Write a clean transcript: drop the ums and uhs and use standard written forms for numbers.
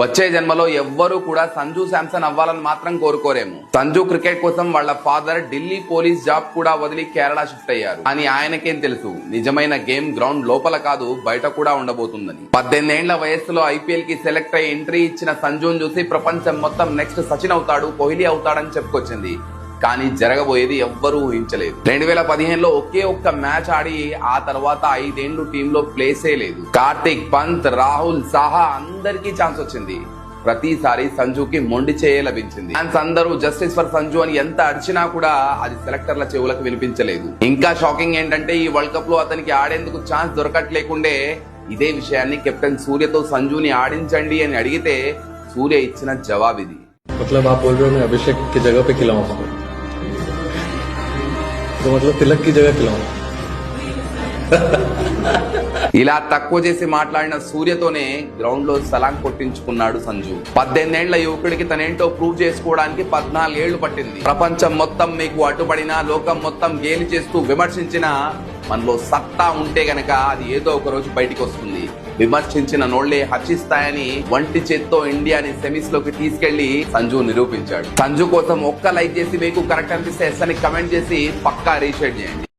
వచ్చే జన్మలో ఎవ్వరూ కూడా సంజు శాంసన్ అవ్వాలని మాత్రం కోరుకోరేమో. సంజు క్రికెట్ కోసం వాళ్ళ ఫాదర్ ఢిల్లీ పోలీస్ జాబ్ కూడా వదిలి కేరళ షిఫ్ట్ అయ్యారు అని ఆయనకేం తెలుసు నిజమైన గేమ్ గ్రౌండ్ లోపల కాదు బయట కూడా ఉండబోతుందని. 18 ఏళ్ల వయస్సులో ఐపీఎల్ కి సెలెక్ట్ అయ్యి ఎంట్రీ ఇచ్చిన సంజును చూసి ప్రపంచం మొత్తం నెక్స్ట్ సచిన్ అవుతాడు, కోహ్లీ అవుతాడని చెప్పుకొచ్చింది. కానీ జరగబోయేది ఎవ్వరూ ఊహించలేదు. 2015లో ఒకే ఒక్క మ్యాచ్ ఆడి ఆ తర్వాత 5 ఏళ్లు టీంలో ప్లేసే లేదు. కార్తిక్, పంత్, రాహుల్, సాహా అందరికీ ఛాన్స్ వచ్చింది. ప్రతిసారి సంజుకి మొండి చేయ లభించింది. ఫ్యాన్స్ అందరూ జస్టిస్ ఫర్ సంజు అని ఎంత అడిచినా కూడా అది సెలెక్టర్ల చెవులకు వినిపించలేదు. ఇంకా షాకింగ్ ఏంటంటే ఈ వరల్డ్ కప్ లో అతనికి ఆడేందుకు ఛాన్స్ దొరకట్లేకుండే ఇదే విషయాన్ని కెప్టెన్ సూర్యతో సంజుని ఆడించండి అని అడిగితే సూర్య ఇచ్చిన జవాబిది. मतलब आप बोल रहे हो मैं अभिषेक की जगह पे खिलाऊं उसको, तो मतलब तिलक की जगह खिलाऊं. ఇలా తక్కువ చేసి మాట్లాడిన సూర్యతోనే గ్రౌండ్ లో సలాం కొట్టించుకున్నాడు సంజు. 18 ఏళ్ల యువకుడికి తనేంటో ప్రూవ్ చేసుకోవడానికి 14 ఏళ్లు పట్టింది. ప్రపంచం మొత్తం మీకు అడ్డుపడినా, లోకం మొత్తం గేలి చేస్తూ విమర్శించినా మనలో సత్తా ఉంటే గనక అది ఏదో ఒక రోజు బయటికి వస్తుంది. విమర్శించిన నోళ్లే హర్షిస్తాయని వంటి చేత్తో ఇండియాని సెమీస్ లోకి తీసుకెళ్లి సంజు నిరూపించాడు. సంజు కోసం ఒక్క లైక్ చేసి మీకు కరెక్ట్ అనిపిస్తే ఎస్ అని కమెంట్ చేసి పక్కా రీషేర్ చేయండి.